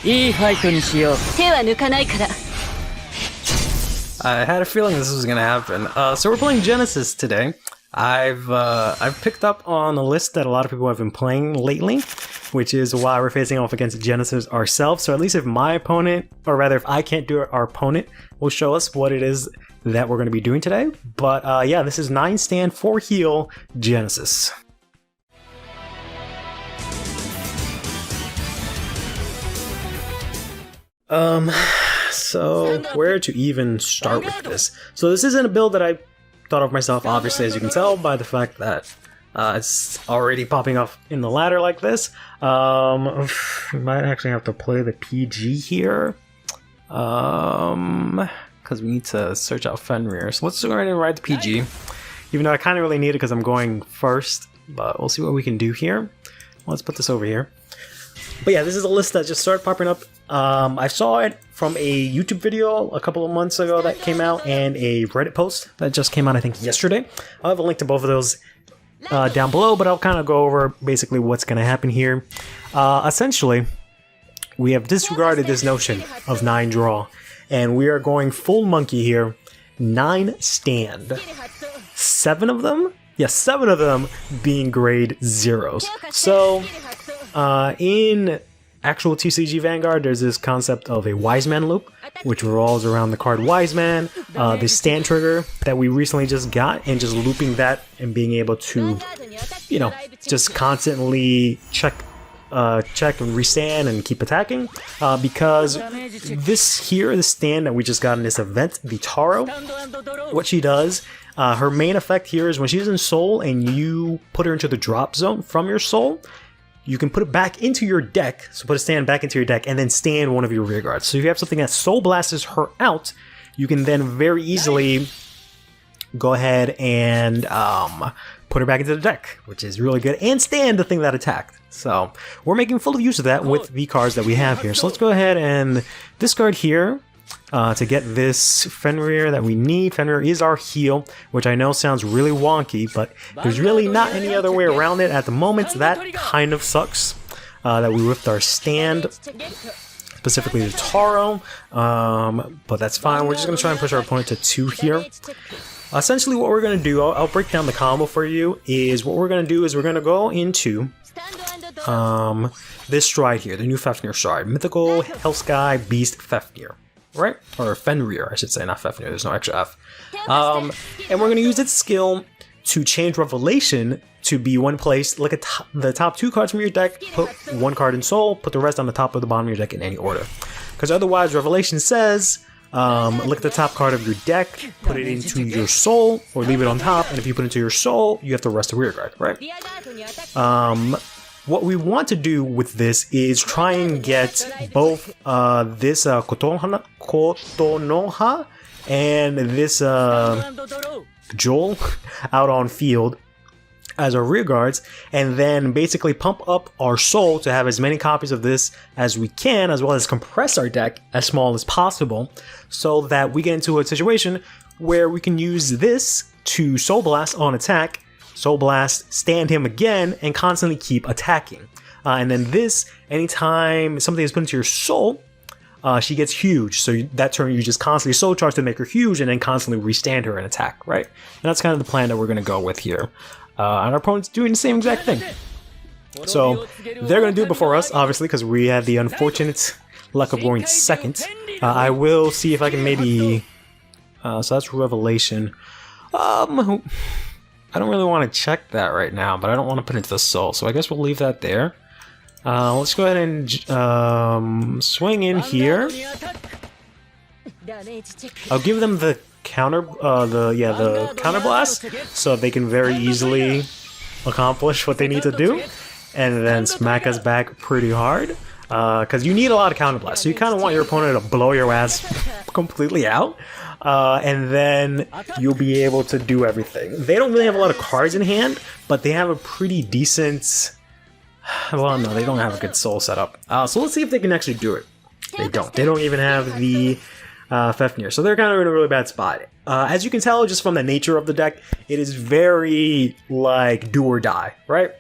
いいファイトにしよう。手は抜かないから。 I had a feeling this was gonna happen. So we're playing Genesis today. I've picked up on a list that a lot of people have been playing lately, which is why we're facing off against Genesis ourselves. So at least if my opponent, or rather if I can't do it, our opponent will show us what it is that we're going to be doing today. But yeah, this is 9 stand 4 heal Genesis. So where to even start with this? So this isn't a build that I thought of myself, obviously, as you can tell by the fact that it's already popping off in the ladder like this. We might actually have to play the PG here. Because we need to search out Fenrir. So let's go ahead and ride the PG. Even though I kind of really need it because I'm going first. But we'll see what we can do here. Let's put this over here. But yeah, this is a list that just started popping up. I saw it from a YouTube video a couple of months ago that came out, and a Reddit post that just came out, I think, yesterday. I'll have a link to both of those down below, but I'll kind of go over basically what's going to happen here. Essentially, we have disregarded this notion of 9 draw, and we are going full monkey here. 9 stand. 7 of them? Yes, 7 of them being grade 0s. So, in actual TCG Vanguard, there's this concept of a Wise Man loop, which revolves around the card Wise Man, the stand trigger that we recently just got, and just looping that and being able to, you know, just constantly check and restand and keep attacking. Because this here, the stand that we just got in this event, the Taro, what she does, her main effect here is when she's in soul and you put her into the drop zone from your soul, you can put it back into your deck, so put a stand back into your deck, and then stand one of your rear guards. So if you have something that soul blasts her out, you can then very easily go ahead and put her back into the deck, which is really good, and stand the thing that attacked. So we're making full use of that with the cards that we have here. So let's go ahead and discard here to get this Fenrir that we need. Fenrir is our heal, which I know sounds really wonky, but there's really not any other way around it at the moment. So that kind of sucks that we whipped our stand, specifically the Taro, but that's fine. We're just going to try and push our opponent to 2 here. Essentially what we're going to do, I'll break down the combo for you, is what we're going to do is we're going to go into this stride here, the new Fenrir stride. Mythical, Hellsky, Beast, Fenrir. Right? Or Fenrir, I should say, not Fenrir, there's no extra F. And we're going to use its skill to change Revelation to be one place. Look at the top 2 cards from your deck, put 1 card in soul, put the rest on the top or the bottom of your deck in any order. Because otherwise, Revelation says, look at the top card of your deck, put it into your soul, or leave it on top, and if you put it into your soul, you have to rest the rear guard, right? What we want to do with this is try and get both this Kotonoha and this Joel out on field as our rear guards, and then basically pump up our soul to have as many copies of this as we can, as well as compress our deck as small as possible, so that we get into a situation where we can use this to Soul Blast on attack, Soul Blast, stand him again, and constantly keep attacking. And then this, anytime something is put into your soul, she gets huge. So that turn, you just constantly soul charge to make her huge, and then constantly restand her and attack, right? And that's kind of the plan that we're going to go with here. And our opponent's doing the same exact thing. So they're going to do it before us, obviously, because we had the unfortunate luck of going second. I will see if I can maybe... so that's Revelation. I don't really want to check that right now, but I don't want to put it into the soul, so I guess we'll leave that there. Let's go ahead and swing in here. I'll give them the counter, the counter blast, so they can very easily accomplish what they need to do, and then smack us back pretty hard. Because you need a lot of counter blasts, so you kind of want your opponent to blow your ass completely out. And then you'll be able to do everything. They don't really have a lot of cards in hand, but they have a pretty decent... Well, no, they don't have a good soul setup. So let's see if they can actually do it. They don't. They don't even have the Fenrir, so they're kind of in a really bad spot. As you can tell, just from the nature of the deck, it is very, like, do or die, right?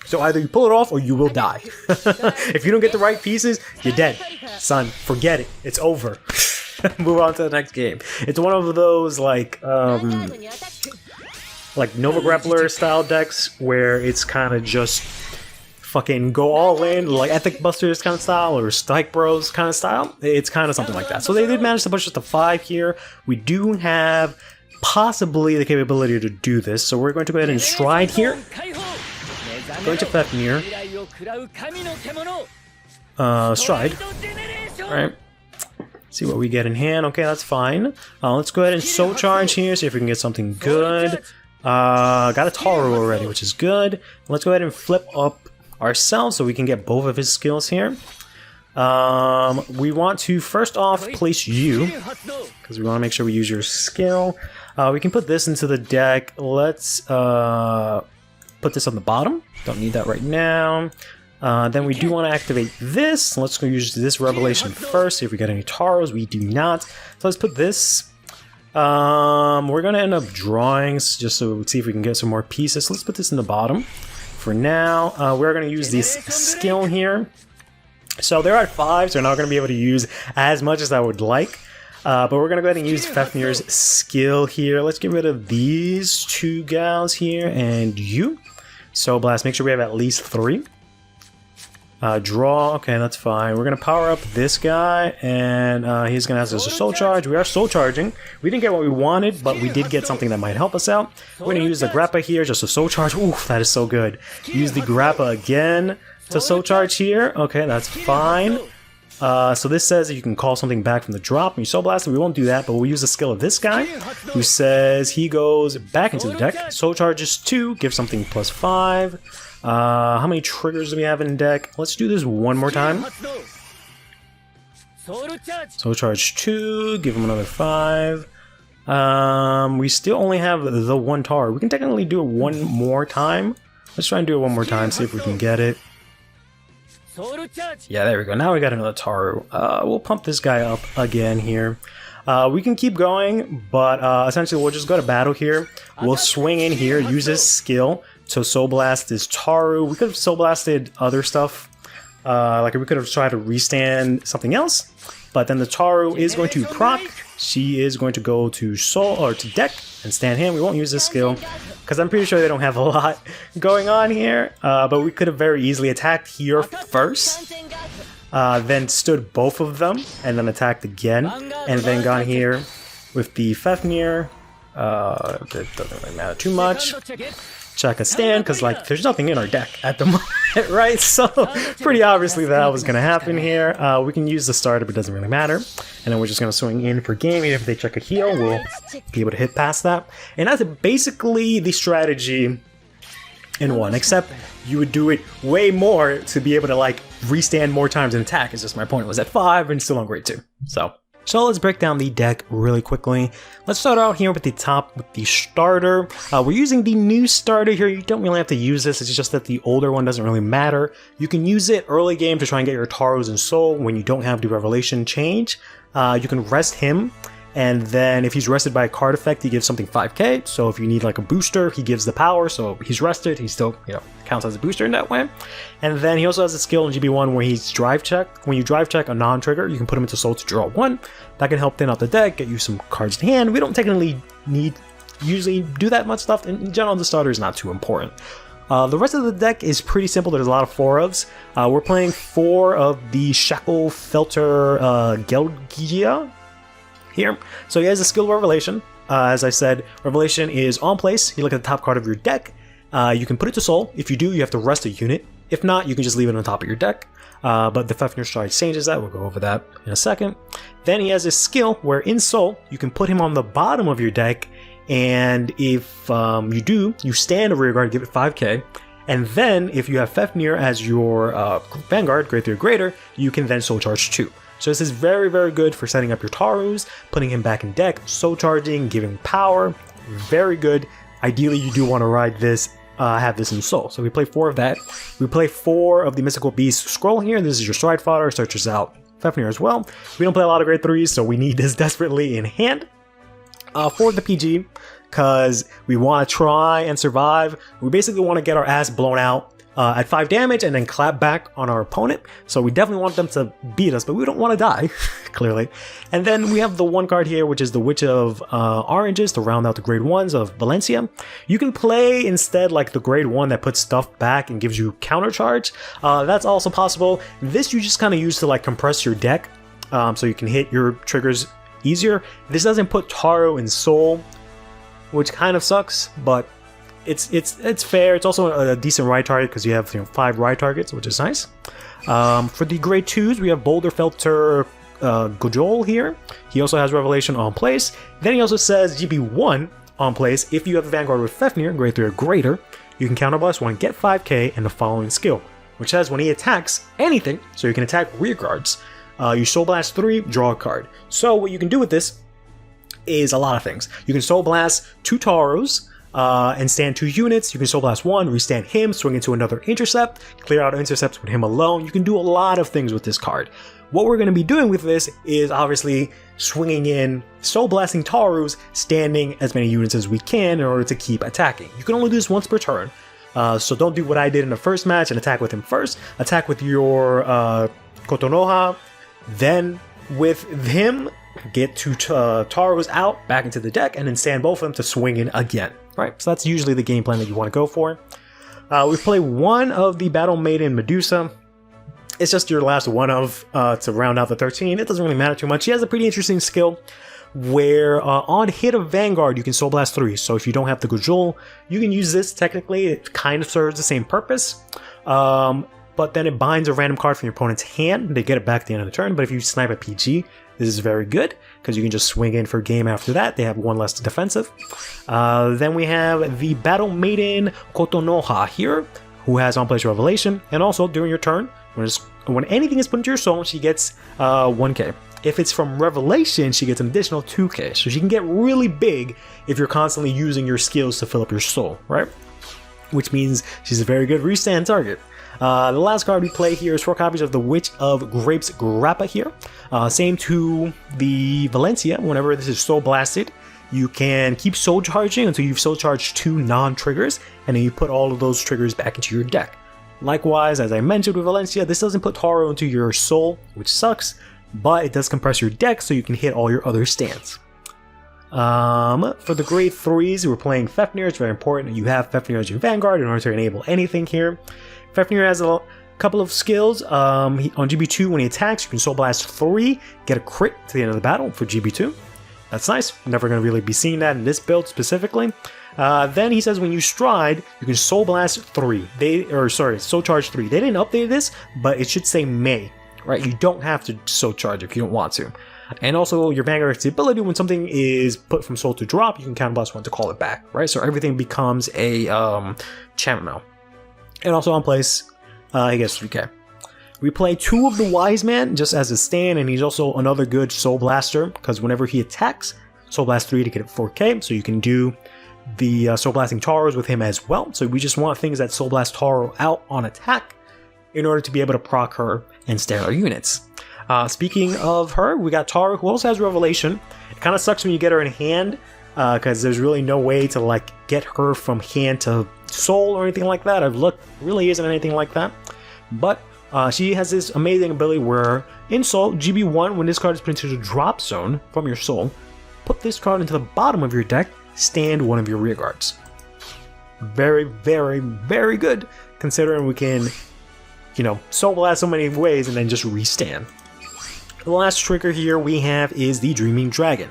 So either you pull it off or you will die. If you don't get the right pieces, you're dead. son, forget it. It's over. Move on to the next game. It's one of those like Nova Grappler style decks where it's kind of just fucking go all in, like Ethic Busters kind of style or Strike Bros kind of style. It's kind of something like that. So they did manage to push us to 5 here. We do have possibly the capability to do this, so we're going to go ahead and stride here. Going to Fenrir. Stride. Alright. See what we get in hand. Okay, that's fine. Let's go ahead and Soul Charge here, see if we can get something good. Got a Taru already, which is good. Let's go ahead and flip up ourselves so we can get both of his skills here. We want to first off place you, because we want to make sure we use your skill. We can put this into the deck. Let's put this on the bottom. Don't need that right now. Then we do want to activate this. Let's go use this Revelation first, see if we get any Taros. We do not. So let's put this. We're going to end up drawing just so we see if we can get some more pieces. So let's put this in the bottom. For now, we're going to use this skill here. So they're at 5, so we're not going to be able to use as much as I would like. But we're going to go ahead and use Fenrir's skill here. Let's get rid of these 2 gals here and you. Soul Blast, make sure we have at least 3. Draw, okay, that's fine. We're going to power up this guy, and he's going to ask us to Soul Charge. We are Soul Charging. We didn't get what we wanted, but we did get something that might help us out. We're going to use the Grappa here just to Soul Charge. Oof, that is so good. Use the Grappa again to Soul Charge here. Okay, that's fine. So this says that you can call something back from the drop and you Soul Blast. We won't do that, but we'll use the skill of this guy, who says he goes back into the deck. Soul Charges 2, give something +5. How many triggers do we have in deck? Let's do this one more time. Soul Charge 2, give him another 5. We still only have the 1 Tar. We can technically do it one more time. Let's try and do it one more time, see if we can get it. Yeah, there we go. Now we got another Taru. We'll pump this guy up again here. We can keep going, but essentially we'll just go to battle here. We'll swing in here, use his skill to Soul Blast this Taru. We could have Soul Blasted other stuff. Like we could have tried to restand something else. But then the Taru is going to proc. She is going to go to Soul or to deck and stand him. We won't use this skill because I'm pretty sure they don't have a lot going on here. But we could have very easily attacked here first, then stood both of them and then attacked again, and then gone here with the Fenrir. That doesn't really matter too much. Check a stand because like there's nothing in our deck at the moment, right? So pretty obviously that was going to happen here. We can use the starter, but it doesn't really matter. And then we're just going to swing in for game. Even if they check a heal, we'll be able to hit past that. And that's basically the strategy in one, except you would do it way more to be able to like restand more times and attack. Is just my point. It was at 5 and still on grade 2. So let's break down the deck really quickly. Let's start out here with the top with the starter. We're using the new starter here. You don't really have to use this. It's just that the older one doesn't really matter. You can use it early game to try and get your Taros and Soul when you don't have the Revelation change. You can rest him. And then if he's rested by a card effect, he gives something 5k. So if you need like a booster, he gives the power. So he's rested, he still, counts as a booster in that way. And then he also has a skill in GB1 where he's drive check. When you drive check a non-trigger, you can put him into Soul to draw 1. That can help thin out the deck, get you some cards in hand. We don't technically usually do that much stuff. In general, the starter is not too important. The rest of the deck is pretty simple. There's a lot of 4-ofs. We're playing 4 of the Shackle Felter Gelgia here. So he has a skill Revelation. As I said, Revelation is on place. You look at the top card of your deck. You can put it to Soul. If you do, you have to rest a unit. If not, you can just leave it on top of your deck. But the Fenrir Stride changes that. We'll go over that in a second. Then he has a skill where in Soul, you can put him on the bottom of your deck. And if you do, you stand a rear guard, give it 5k. And then if you have Fenrir as your Vanguard, grade 3 or greater, you can then Soul Charge 2. So this is very, very good for setting up your Tarus, putting him back in deck, Soul Charging, giving power. Very good. Ideally, you do want to ride this, have this in Soul. So we play 4 of that. We play 4 of the Mythical Beast Scroll here. This is your Stride Fodder, searches out Fenrir as well. We don't play a lot of grade 3s, so we need this desperately in hand. For the PG, because we want to try and survive. We basically want to get our ass blown out at 5 damage and then clap back on our opponent. So we definitely want them to beat us, but we don't want to die, clearly. And then we have the one card here, which is the Witch of Oranges to round out the grade 1s of Valencia. You can play instead like the grade 1 that puts stuff back and gives you counter charge. That's also possible. This you just kind of use to like compress your deck, so you can hit your triggers easier. This doesn't put Taro in Soul, which kind of sucks, but it's fair. It's also a decent ride target because you have 5 ride targets, which is nice. For the grade 2s, we have Boulder Felter Gojol here. He also has Revelation on place. Then he also says GB1 on place. If you have a Vanguard with Fenrir, grade 3 or greater, you can counterblast 1, get 5k, and the following skill, which says when he attacks anything, so you can attack rear guards, you Soul Blast 3, draw a card. So what you can do with this is a lot of things. You can Soul Blast 2 Taros, and stand 2 units. You can Soul Blast 1, restand him, swing into another intercept, clear out intercepts with him alone. You can do a lot of things with this card. What we're going to be doing with this is obviously swinging in, Soul Blasting Tarus, standing as many units as we can in order to keep attacking. You can only do this once per turn, so don't do what I did in the first match and attack with him first. Attack with your Kotonoha, then with him, get 2 Taros out, back into the deck, and then stand both of them to swing in again. Right, so that's usually the game plan that you want to go for. We play one of the Battle Maiden Medusa. It's just your last one of to round out the 13. It doesn't really matter too much. She has a pretty interesting skill where on hit of Vanguard, you can Soul Blast 3. So if you don't have the Gojol, you can use this technically. It kind of serves the same purpose. But then it binds a random card from your opponent's hand. They get it back at the end of the turn. But if you snipe a PG, this is very good because you can just swing in for game after that. They have 1 less defensive. Then we have the Battle Maiden Kotonoha here, who has on place Revelation. And also during your turn, when anything is put into your soul, she gets 1k. If it's from Revelation, she gets an additional 2k. So she can get really big if you're constantly using your skills to fill up your soul, right? Which means she's a very good restand target. The last card we play here is 4 copies of the Witch of Grapes Grappa here. Same to the Valencia. Whenever this is Soul Blasted, you can keep Soul Charging until you've Soul Charged 2 non-triggers, and then you put all of those triggers back into your deck. Likewise, as I mentioned with Valencia, this doesn't put Taro into your Soul, which sucks, but it does compress your deck so you can hit all your other stands. For the grade 3s, we're playing Fenrir. It's very important that you have Fenrir as your Vanguard in order to enable anything here. Fenrir has a couple of skills. On GB2, when he attacks, you can Soul Blast 3, get a crit to the end of the battle for GB2. That's nice. Never going to really be seeing that in this build specifically. Then he says when you stride, you can Soul Blast 3. Soul Charge 3. They didn't update this, but it should say may. Right? You don't have to Soul Charge if you don't want to. And also, your Vanguard has the ability when something is put from Soul to drop, you can counterblast 1 to call it back. Right? So everything becomes a Chamomile. And also on place, he gets 3k. We play 2 of the Wise Man just as a stand, and he's also another good Soul Blaster, because whenever he attacks, Soul Blast 3 to get it 4k, so you can do the Soul Blasting Taros with him as well. So we just want things that Soul Blast Taro out on attack in order to be able to proc her and stand our units. Speaking of her, we got Taro, who also has Revelation. It kind of sucks when you get her in hand, because there's really no way to like get her from hand to soul or anything like that. I've looked, really isn't anything like that. But she has this amazing ability where in soul, GB1, when this card is put into the drop zone from your soul, put this card into the bottom of your deck, stand 1 of your rear guards. Very, very, very good, considering we can, soul blast so many ways and then just restand. The last trigger here we have is the Dreaming Dragon.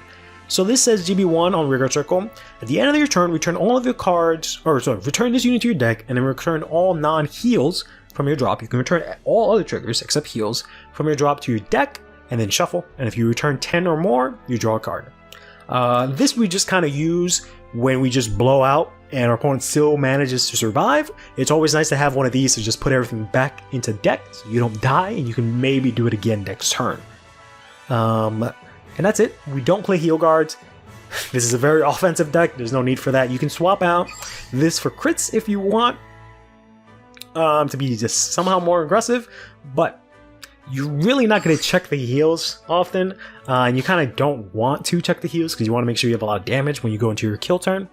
So this says GB1 on Rearguard Circle. At the end of your turn, return all of your cards, return this unit to your deck, and then return all non-heals from your drop. You can return all other triggers, except heals, from your drop to your deck, and then shuffle. And if you return 10 or more, you draw a card. This we just kind of use when we just blow out and our opponent still manages to survive. It's always nice to have one of these to just put everything back into deck, so you don't die, and you can maybe do it again next turn. And that's it. We don't play heal guards. This is a very offensive deck. There's no need for that. You can swap out this for crits if you want to be just somehow more aggressive, but you're really not going to check the heals often, and you kind of don't want to check the heals because you want to make sure you have a lot of damage when you go into your kill turn.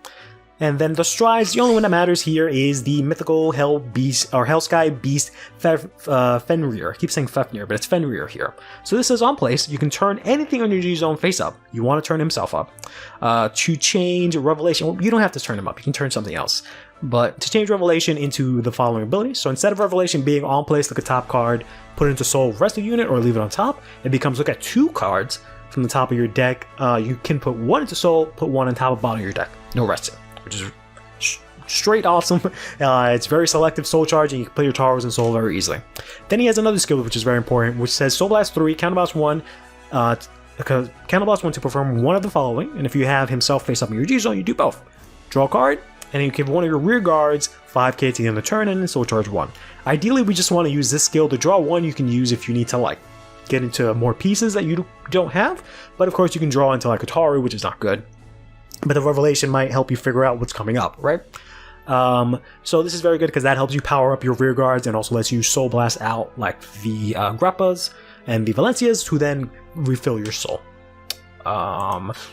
And then the strides, the only one that matters here is the mythical Hell Beast or Hellsky Beast Fenrir. I keep saying Fenrir, but it's Fenrir here. So this says on place, you can turn anything on your G-Zone face up. You want to turn himself up. To change Revelation, well, you don't have to turn him up, you can turn something else. But to change Revelation into the following abilities. So instead of Revelation being on place, look at top card, put it into soul, rest of unit, or leave it on top, it becomes look at 2 cards from the top of your deck. You can put 1 into soul, put 1 on top of bottom of your deck. No resting, which is straight awesome. It's very selective soul charge, and you can play your Taros and soul very easily. Then he has another skill which is very important, which says Soul Blast 3, Counterblast 1, Counterblast 1 to perform one of the following, and if you have himself face up in your G-Zone, you do both. Draw a card, and you give one of your rear guards 5k to the end of the turn, and then soul charge 1. Ideally, we just want to use this skill to draw 1 you can use if you need to like get into more pieces that you don't have, but of course you can draw into like a Taru, which is not good. But the Revelation might help you figure out what's coming up, right? So this is very good because that helps you power up your rear guards and also lets you soul blast out like the Grappas and the Valencias to then refill your soul.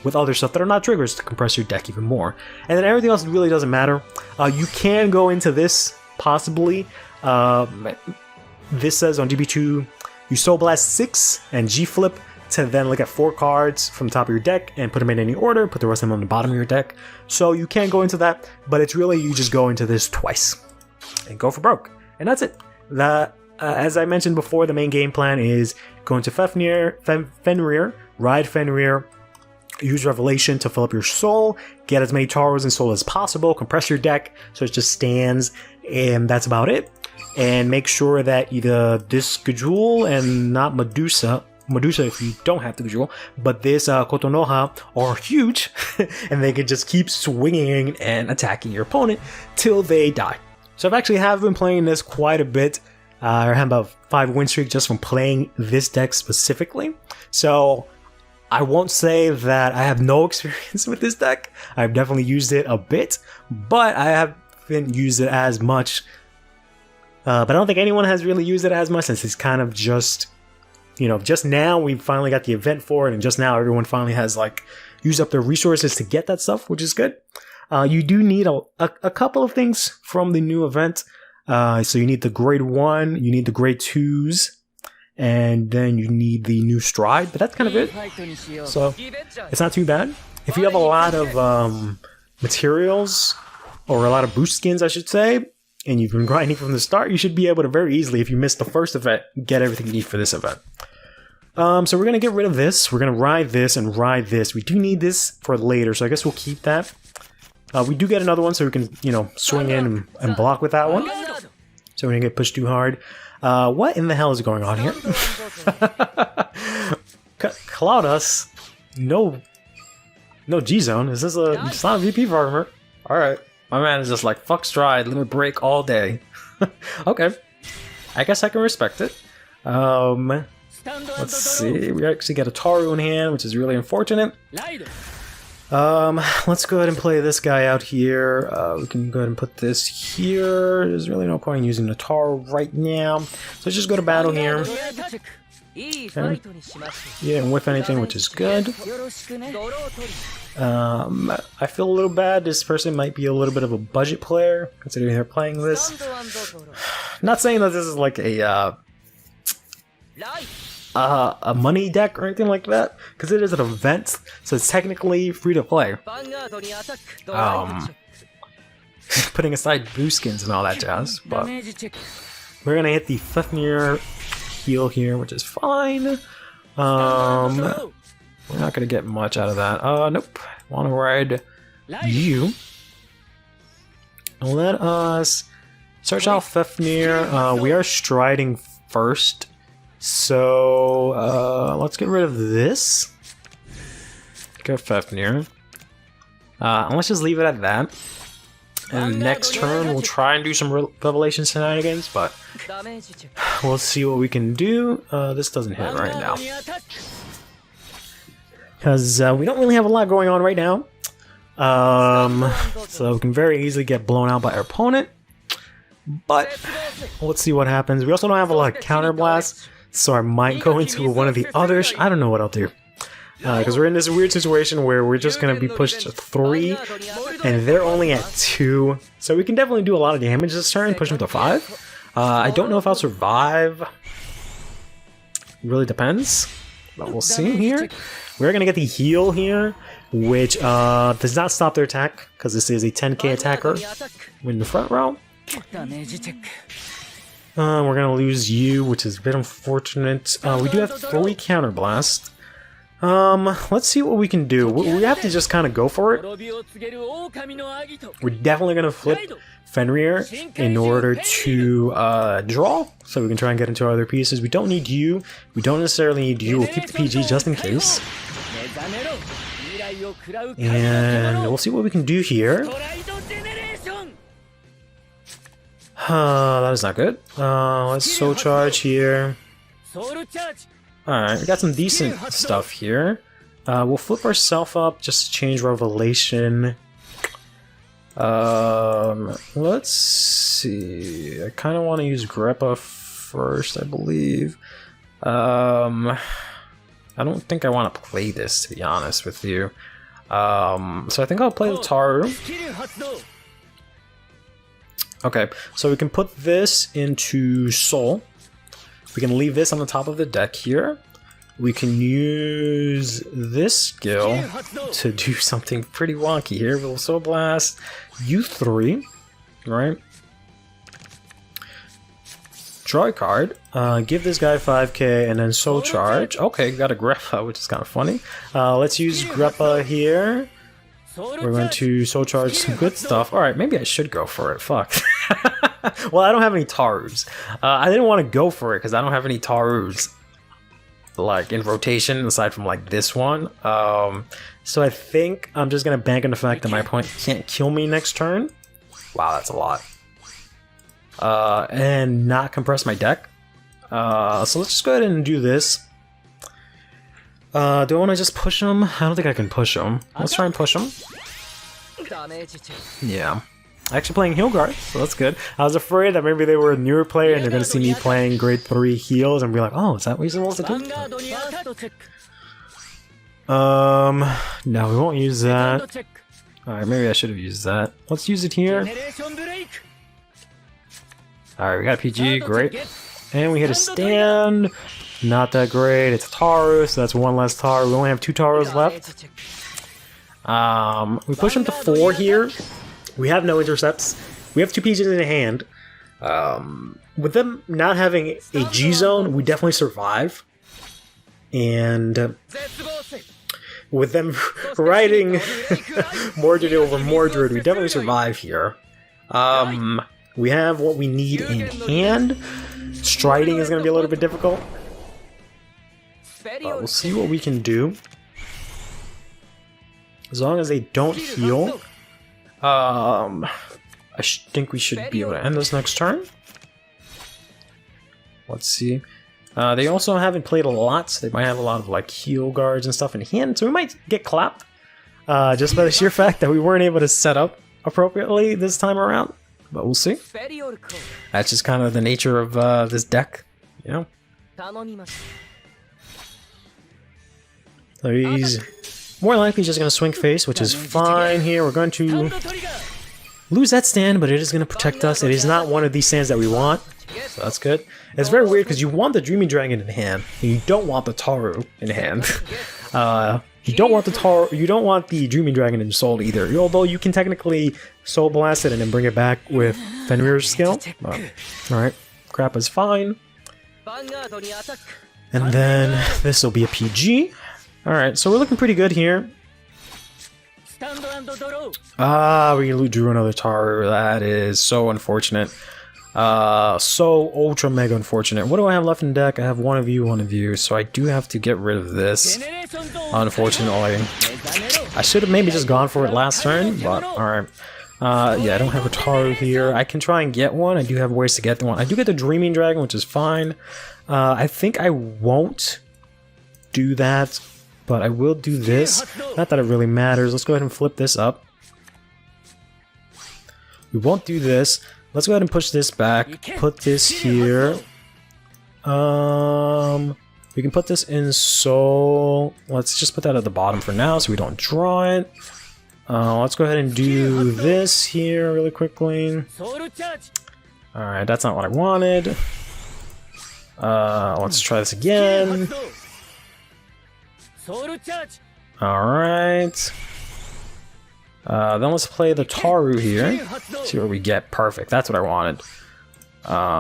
With other stuff that are not triggers to compress your deck even more. And then everything else really doesn't matter. You can go into this, possibly. This says on GB2, you Soul Blast 6 and G-Flip to then look at 4 cards from the top of your deck and put them in any order, put the rest of them on the bottom of your deck. So you can go into that, but it's really you just go into this twice and go for broke. And that's it. As I mentioned before, the main game plan is go into Fenrir, ride Fenrir, use Revelation to fill up your soul, get as many Taros and soul as possible, compress your deck so it just stands, and that's about it. And make sure that either this Gajul and not Medusa if you don't have the Gajul, but this Kotonoha are huge, and they can just keep swinging and attacking your opponent till they die. So I've actually been playing this quite a bit. I have about 5 win streak just from playing this deck specifically. So I won't say that I have no experience with this deck. I've definitely used it a bit, but I haven't used it as much. But I don't think anyone has really used it as much since it's kind of just, just now we finally got the event for it, and just now everyone finally has like used up their resources to get that stuff, which is good. You do need a couple of things from the new event. So you need the grade 1, you need the grade 2s, and then you need the new stride, but that's kind of it. So it's not too bad. If you have a lot of materials, or a lot of boost skins I should say, and you've been grinding from the start, you should be able to very easily, if you missed the first event, get everything you need for this event. So we're going to get rid of this, we're going to ride this and ride this. We do need this for later, so I guess we'll keep that. We do get another one so we can, swing in and block with that one. So we don't get pushed too hard. What in the hell is going on here? Cloudus, no G-Zone. Is this it's not a VP farmer. Alright. My man is just like, fuck stride, let me break all day. Okay. I guess I can respect it. Let's see. We actually get a Taru in hand, which is really unfortunate. Let's go ahead and play this guy out here. We can go ahead and put this here. There's really no point in using the Taru right now. So let's just go to battle here. Okay. Yeah, and whiff anything, which is good. I feel a little bad. This person might be a little bit of a budget player, considering they're playing this. Not saying that this is like a money deck or anything like that, because it is an event, so it's technically free to play. Putting aside boost skins and all that jazz, but we're gonna hit the Fenrir heal here, which is fine. We're not gonna get much out of that. Nope. Wanna ride you. Let us search out Fenrir. We are striding first. So, let's get rid of this. Go Fenrir. And let's just leave it at that. And next turn, we'll try and do some Revelation shenanigans, but we'll see what we can do. This doesn't hit right now. Because we don't really have a lot going on right now. So we can very easily get blown out by our opponent. But let's see what happens. We also don't have a lot of counter blasts. So I might go into one of the others. I don't know what I'll do. Because we're in this weird situation where we're just going to be pushed to 3, and they're only at 2. So we can definitely do a lot of damage this turn, push them to 5. I don't know if I'll survive. Really depends. But we'll see here. We're going to get the heal here, which does not stop their attack, because this is a 10k attacker in the front row. We're going to lose you, which is a bit unfortunate. We do have 3 counterblast. Let's see what we can do. We have to just kind of go for it. We're definitely going to flip Fenrir in order to draw, so we can try and get into our other pieces. We don't need you. We don't necessarily need you. We'll keep the PG just in case. And we'll see what we can do here. That is not good. Let's soul charge here. Alright, we got some decent stuff here. We'll flip ourselves up just to change Revelation. Let's see. I kind of want to use Greppa first, I believe. I don't think I want to play this, to be honest with you. So I think I'll play the Taru. Okay, so we can put this into Soul. We can leave this on the top of the deck here. We can use this skill to do something pretty wonky here. We'll Soul Blast U3, right? Draw a card, give this guy 5k, and then Soul Charge. Okay, got a Greppa, which is kind of funny. Let's use Greppa here. We're going to Soul Charge some good stuff. Alright, maybe I should go for it. Fuck. Well, I don't have any Tarus. I didn't want to go for it because I don't have any Tarus like in rotation aside from like this one. So I think I'm just going to bank on the fact that my opponent can't kill me next turn. Wow, that's a lot. And not compress my deck. So let's just go ahead and do this. Do I want to just push him? I don't think I can push him. Let's try and push him. Yeah. Actually playing Heal Guard, so that's good. I was afraid that maybe they were a newer player and they're going to see me playing grade 3 heals and be like, oh, is that what you're supposed to do? No, we won't use that. Alright, maybe I should have used that. Let's use it here. Alright, we got PG, great. And we hit a stand. Not that great. It's a Taru, so that's one less Taru. We only have 2 Tarus left. We push him to 4 here. We have no intercepts. We have 2 PGs in hand. With them not having a G-Zone, we definitely survive. And with them riding Mordred over Mordred, we definitely survive here. We have what we need in hand. Striding is going to be a little bit difficult. But we'll see what we can do. As long as they don't heal. I think we should be able to end this next turn. Let's see. They also haven't played a lot, so they might have a lot of like heal guards and stuff in hand, so we might get clapped. Just by the sheer fact that we weren't able to set up appropriately this time around. But we'll see. That's just kind of the nature of this deck, you know? So he's more likely just going to swing face, which is fine here. We're going to lose that stand, but it is going to protect us. It is not one of these stands that we want, so that's good. It's very weird because you want the Dreaming Dragon in hand, and you don't want the Taru in hand. You don't want the Taru. You don't want the Dreaming Dragon in Soul either. Although you can technically Soul Blast it and then bring it back with Fenrir's skill. All right, crap is fine. And then this will be a PG. Alright, so we're looking pretty good here. We drew another Taru. That is so unfortunate. So ultra mega unfortunate. What do I have left in deck? I have one of you, so I do have to get rid of this. Unfortunately. I should have maybe just gone for it last turn, but alright. Yeah, I don't have a Taru here. I can try and get one. I do have ways to get one. I do get the Dreaming Dragon, which is fine. I think I won't do that. But I will do this. Not that it really matters. Let's go ahead and flip this up. We won't do this. Let's go ahead and push this back. Put this here. We can put this in Soul. Let's just put that at the bottom for now so we don't draw it. Let's go ahead and do this here really quickly. Alright, that's not what I wanted. Let's try this again. Alright. Then let's play the Taru here. See what we get. Perfect. That's what I wanted.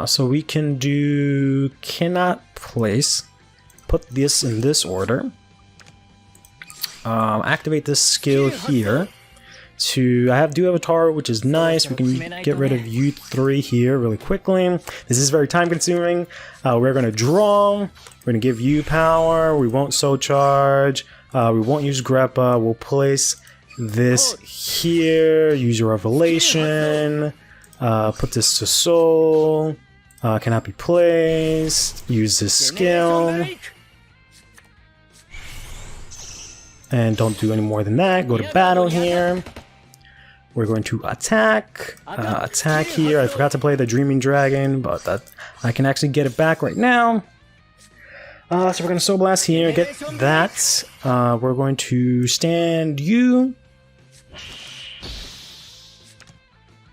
So we can do cannot place. Put this in this order. Activate this skill here. Do have a Taru, which is nice. We can get rid of you 3 here really quickly. This is very time consuming. We're going to draw. We're going to give you power. We won't soul charge. We won't use Greppa. We'll place this here. Use your revelation. Put this to soul. Cannot be placed. Use this skill. And don't do any more than that. Go to battle here. We're going to attack. Attack here. I forgot to play the Dreaming Dragon, but that I can actually get it back right now. So we're going to Soul Blast here. Get that. We're going to stand you.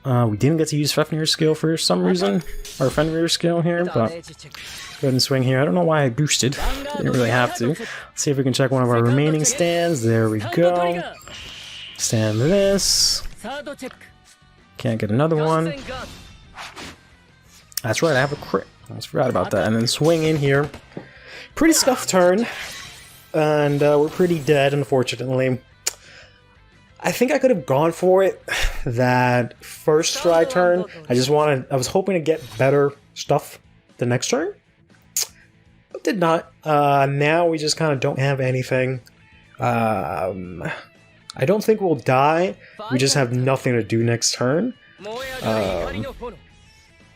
We didn't get to use Fenrir's skill for some reason. Or Fenrir's skill here, but go ahead and swing here. I don't know why I boosted. Didn't really have to. Let's see if we can check one of our remaining stands. There we go. Stand this. Can't get another one. That's right, I have a crit. I almost forgot about that. And then swing in here. Pretty scuffed turn. And we're pretty dead, unfortunately. I think I could have gone for it that first try turn. I was hoping to get better stuff the next turn. But did not. Now we just kind of don't have anything. I don't think we'll die. We just have nothing to do next turn.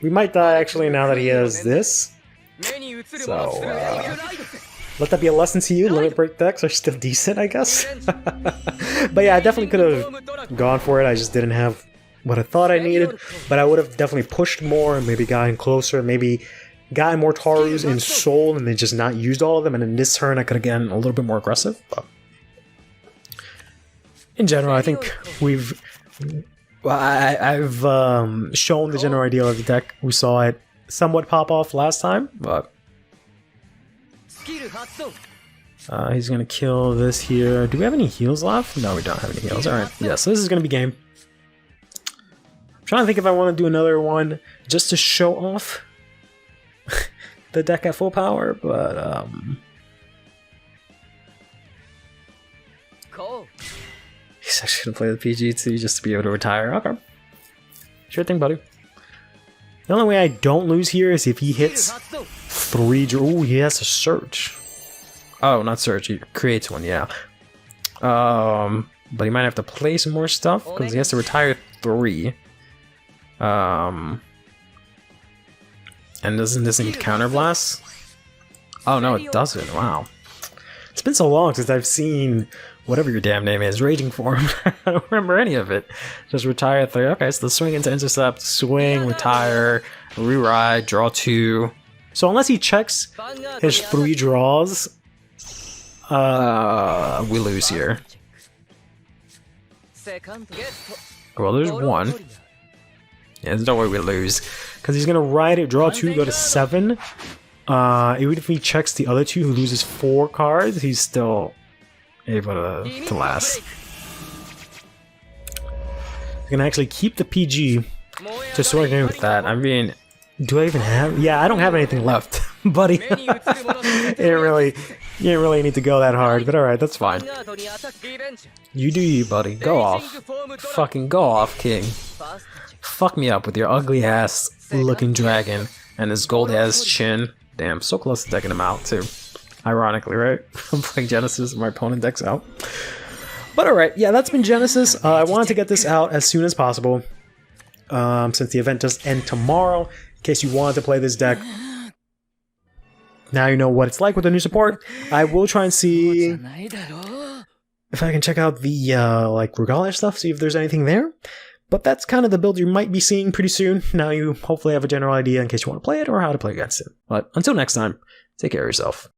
We might die actually now that he has this. So, let that be a lesson to you. Limit break decks are still decent, I guess. But yeah, I definitely could have gone for it. I just didn't have what I thought I needed. But I would have definitely pushed more and maybe gotten closer. Maybe gotten more Tarus in Soul and then just not used all of them. And in this turn, I could have gotten a little bit more aggressive. But in general, I think we've... Well, I've shown the general idea of the deck. We saw it somewhat pop off last time, but... he's gonna kill this here. Do we have any heals left? No, we don't have any heals. Alright, yeah, so this is gonna be game. I'm trying to think if I want to do another one just to show off the deck at full power, but he's actually gonna play the PG too, just to be able to retire. Okay. Sure thing, buddy. The only way I don't lose here is if he hits 3... Ooh, he has to search. Oh, not search. He creates one, yeah. But he might have to play some more stuff, because he has to retire 3. And doesn't this need counterblast? Oh, no, it doesn't. Wow. It's been so long since I've seen whatever your damn name is, Raging Form. I don't remember any of it. Just retire 3. Okay, so the swing into intercept, swing, retire, reride, draw 2. So unless he checks his 3 draws, we lose here. Well, there's 1. Yeah, there's no way we lose. Because he's going to ride it, draw 2, go to 7. Even if he checks the other 2 who loses 4 cards, he's still able to last. He's going to actually keep the PG to swing in with that. I mean, do I even have... Yeah, I don't have anything left, buddy. You didn't really need to go that hard, but alright, that's fine. You do you, buddy. Go off. Fucking go off, king. Fuck me up with your ugly ass looking dragon and his gold ass chin. Damn, so close to decking him out, too. Ironically, right? I'm playing Genesis and my opponent decks out. But alright, yeah, that's been Genesis. I wanted to get this out as soon as possible. Since the event does end tomorrow. In case you wanted to play this deck. Now you know what it's like with the new support. I will try and see if I can check out the like Regalia stuff, see if there's anything there. But that's kind of the build you might be seeing pretty soon. Now you hopefully have a general idea in case you want to play it or how to play against it. But until next time, take care of yourself.